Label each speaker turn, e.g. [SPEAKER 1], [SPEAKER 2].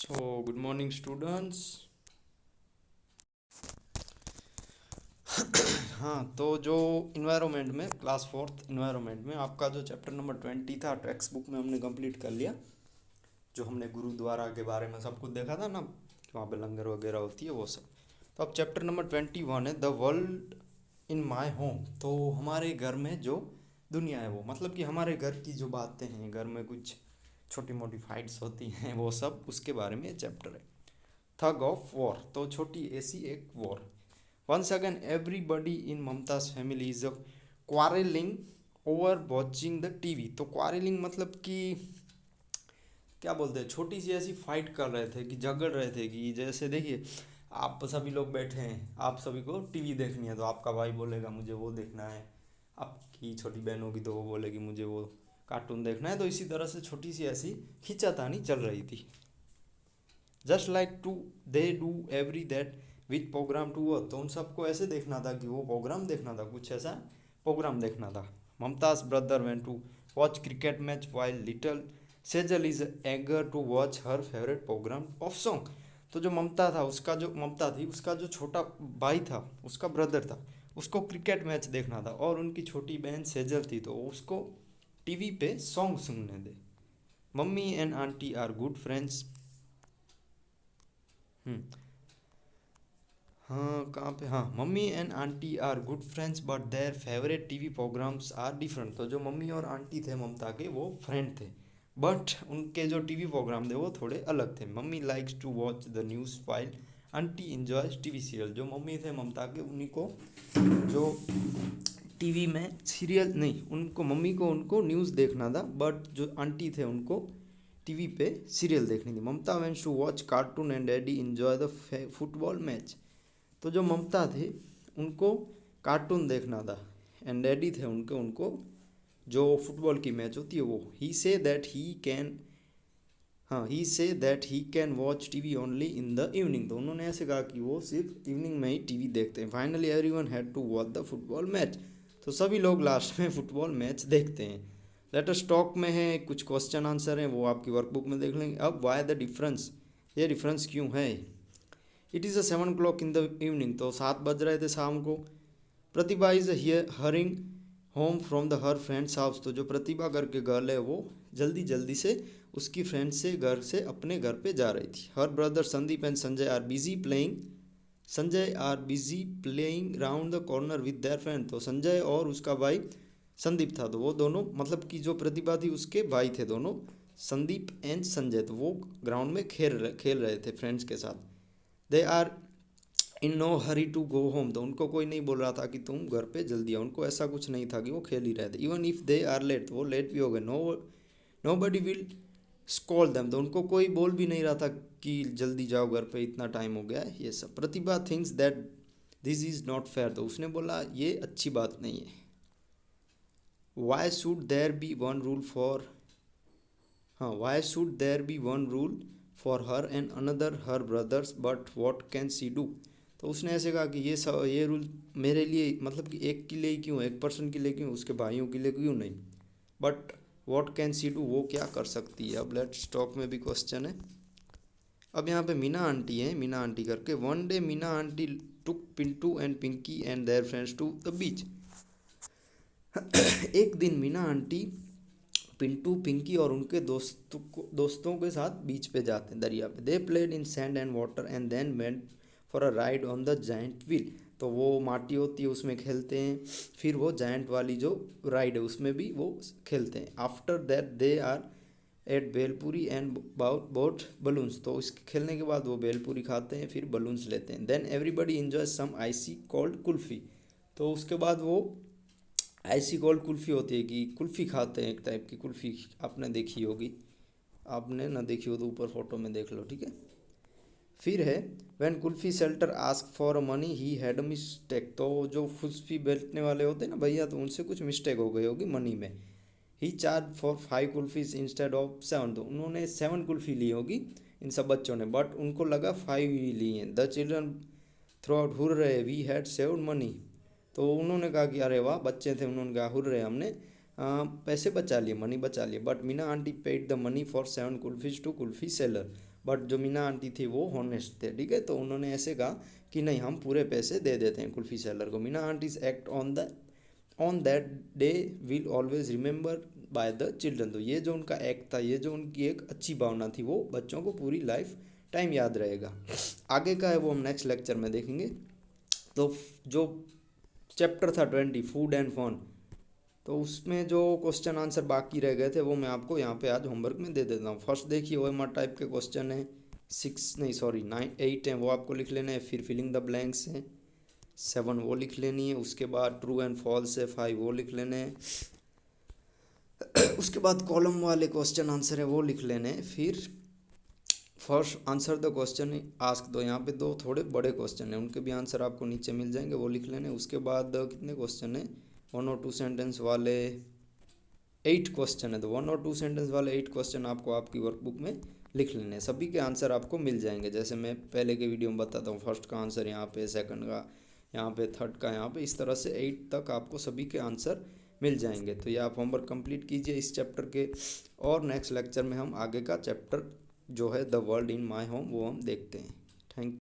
[SPEAKER 1] Good morning students. हाँ, तो जो इन्वायरमेंट में क्लास फोर्थ इन्वायरमेंट में आपका जो चैप्टर नंबर 20 था टेक्स्ट बुक में हमने कंप्लीट कर लिया। जो हमने गुरुद्वारा के बारे में सब कुछ देखा था ना कि वहाँ पे लंगर वगैरह होती है वो सब। तो अब चैप्टर नंबर 21 है the world in my home. तो हमारे घर में जो दुनिया है वो मतलब कि हमारे घर की जो बातें हैं, घर में कुछ छोटी मोटी फाइट्स होती हैं वो सब, उसके बारे में चैप्टर है। थग ऑफ वॉर, तो छोटी ऐसी एक war. Once again everybody in Mamta's family is quarrelling over watching the TV. तो क्वारेलिंग मतलब कि क्या बोलते हैं, छोटी सी ऐसी फाइट कर रहे थे कि झगड़ रहे थे कि जैसे देखिए आप सभी लोग बैठे हैं, आप सभी को टीवी देखनी है तो आपका भाई बोलेगा मुझे वो देखना है, आपकी छोटी बहन होगी तो वो बोलेगी मुझे वो कार्टून देखना है। तो इसी तरह से छोटी सी ऐसी खींचातानी चल रही थी। Just like to they do every that which program to work. तो उन सबको ऐसे देखना था कि वो प्रोग्राम देखना था, कुछ ऐसा प्रोग्राम देखना था। Mamta's brother went to watch cricket match while little Sejal is eager to watch her favourite program of song. तो जो ममता था उसका जो ममता थी उसका जो छोटा भाई था, उसका ब्रदर था, उसको क्रिकेट मैच देखना था। और उनकी छोटी बहन सेजल थी तो उसको टीवी पे सॉन्ग सुनने दे। Mummy and aunty are good friends. हम्म हाँ, कहाँ पे, हाँ, mummy and aunty are good friends but their favourite TV programmes are different. तो जो मम्मी और आंटी थे ममता के वो फ्रेंड थे, बट उनके जो टीवी प्रोग्राम थे वो थोड़े अलग थे। Mummy likes to watch the news while aunty enjoys TV serial. जो मम्मी थे ममता के उन्हीं को जो टीवी में सीरियल नहीं, उनको मम्मी को उनको न्यूज़ देखना था, बट जो आंटी थे उनको टीवी पे सीरियल देखनी थी। Mamta wants to watch cartoon and daddy enjoy the football match. तो जो ममता थे उनको कार्टून देखना था एंड डैडी थे उनके उनको जो फुटबॉल की मैच होती है वो। He say that he can watch TV only in the evening. तो उन्होंने ऐसे कहा कि वो सिर्फ इवनिंग में ही टीवी देखते हैं। Finally everyone had to watch the football match. तो सभी लोग लास्ट में फुटबॉल मैच देखते हैं। लेटर स्टॉक में है, कुछ क्वेश्चन आंसर हैं वो आपकी वर्कबुक में देख लेंगे। अब वाई द डिफरेंस, ये डिफरेंस क्यों है। It is a 7 o'clock in the evening. तो 7 बज रहे थे शाम को। Pratibha is hurrying home from the her friend's house. तो जो प्रतिभा करके गर्ल है वो जल्दी जल्दी से उसकी फ्रेंड से घर से अपने घर पे जा रही थी। Her brother Sandeep and Sanjay are busy playing round the corner with their friend. तो संजय और उसका भाई संदीप था, तो वो दोनों मतलब कि जो प्रतिभा थी उसके भाई थे दोनों, संदीप एंड संजय। तो वो ग्राउंड में खेल रहे थे फ्रेंड्स के साथ। They are in no hurry to go home. तो उनको कोई नहीं बोल रहा था कि तुम घर पे जल्दी आओ, उनको ऐसा कुछ नहीं था कि वो खेल ही रहे थे। Even if they are late, तो वो लेट भी हो गए, nobody will scold them. तो उनको कोई बोल भी नहीं रहा था कि जल्दी जाओ घर पे, इतना टाइम हो गया है ये सब। Pratibha thinks that this is not fair. तो उसने बोला ये अच्छी बात नहीं है। Why should there be one rule for, हाँ, why should there be one rule for her and another her brothers but what can she do. तो उसने ऐसे कहा कि ये रूल मेरे लिए मतलब कि एक के लिए क्यों, एक पर्सन के लिए क्यों, उसके भाइयों के लिए क्यों नहीं, but what can she do, वो क्या कर सकती है। अब लेट्स टॉक में भी क्वेश्चन है। अब यहाँ पे मीना आंटी है, मीना आंटी करके। One day Meena aunty took Pintu and Pinky and their friends to the beach. एक दिन मीना आंटी पिंटू पिंकी और उनके दोस्तों के साथ बीच पे जाते हैं, दरिया पे। They played in sand and water and then went for a ride on the giant wheel. तो वो माटी होती है उसमें खेलते हैं, फिर वो जाइंट वाली जो राइड है उसमें भी वो खेलते हैं। After that they are at bhelpuri and boat balloons. तो इस खेलने के बाद वो बेलपूरी खाते हैं, फिर बलून्स लेते हैं। देन एवरीबडी इन्जॉय सम आइसी कोल्ड कुल्फ़ी। तो उसके बाद वो आइसी कोल्ड कुल्फ़ी होती है कि कुल्फ़ी खाते हैं, एक टाइप की कुल्फ़ी आपने देखी होगी, आपने ना देखी हो तो ऊपर फोटो में देख लो, ठीक है। फिर है when kulfi shelter ask for money he had a mistake. तो जो कुल्फ़ी बेचने वाले होते हैं ना भैया, तो उनसे कुछ मिस्टेक हो गई होगी मनी में। ही चार्ज फॉर 5 कुल्फ़ीज इंस्टेड ऑफ 7। तो उन्होंने 7 कुल्फ़ी ली होगी इन सब बच्चों ने, बट उनको लगा 5 ही ली हैं। The children through out hurray we had saved money. तो उन्होंने कहा कि अरे वाह, बच्चे थे, उन्होंने कहा हुर्रे, हमने पैसे बचा लिए, मनी बचा लिए, but Meena aunty paid the money for 7 kulfis to kulfi seller. But जो मीना आंटी थी वो हॉनेस्ट थे, ठीक है, तो उन्होंने ऐसे कहा कि नहीं हम पूरे पैसे दे देते हैं कुल्फी सेलर को। Meena aunties act on that day will always remember by the children. तो ये जो उनका एक्ट था, ये जो उनकी एक अच्छी भावना थी, वो बच्चों को पूरी लाइफ टाइम याद रहेगा। आगे का है वो हम नेक्स्ट लेक्चर में देखेंगे। तो जो चैप्टर था 20 फूड एंड फन, तो उसमें जो क्वेश्चन आंसर बाकी रह गए थे वो मैं आपको यहाँ पे आज होमवर्क में दे देता हूँ। फर्स्ट देखिए OMR टाइप के क्वेश्चन है, 8 हैं वो आपको लिख लेने हैं, फिर फिलिंग द ब्लैंक्स हैं 7 वो लिख लेनी है, उसके बाद ट्रू एंड फॉल्स है 5 वो लिख लेने हैं, उसके बाद कॉलम वाले क्वेश्चन आंसर है वो लिख लेने हैं, फिर first answer the question ask दो, यहाँ पे 2 थोड़े बड़े क्वेश्चन हैं उनके भी आंसर आपको नीचे मिल जाएंगे वो लिख लेने। उसके बाद कितने क्वेश्चन हैं, 1 और 2 सेंटेंस वाले 8 क्वेश्चन है, तो 1 और 2 सेंटेंस वाले 8 क्वेश्चन आपको आपकी वर्कबुक में लिख लेने हैं, सभी के आंसर आपको मिल जाएंगे। जैसे मैं पहले के वीडियो में बताता हूँ, फर्स्ट का आंसर यहाँ पे, सेकंड का यहाँ पे, थर्ड का यहाँ पे, इस तरह से 8 तक आपको सभी के आंसर मिल जाएंगे। तो ये आप होमवर्क कंप्लीट कीजिए इस चैप्टर के, और नेक्स्ट लेक्चर में हम आगे का चैप्टर जो है the world in my home वो हम देखते हैं। थैंक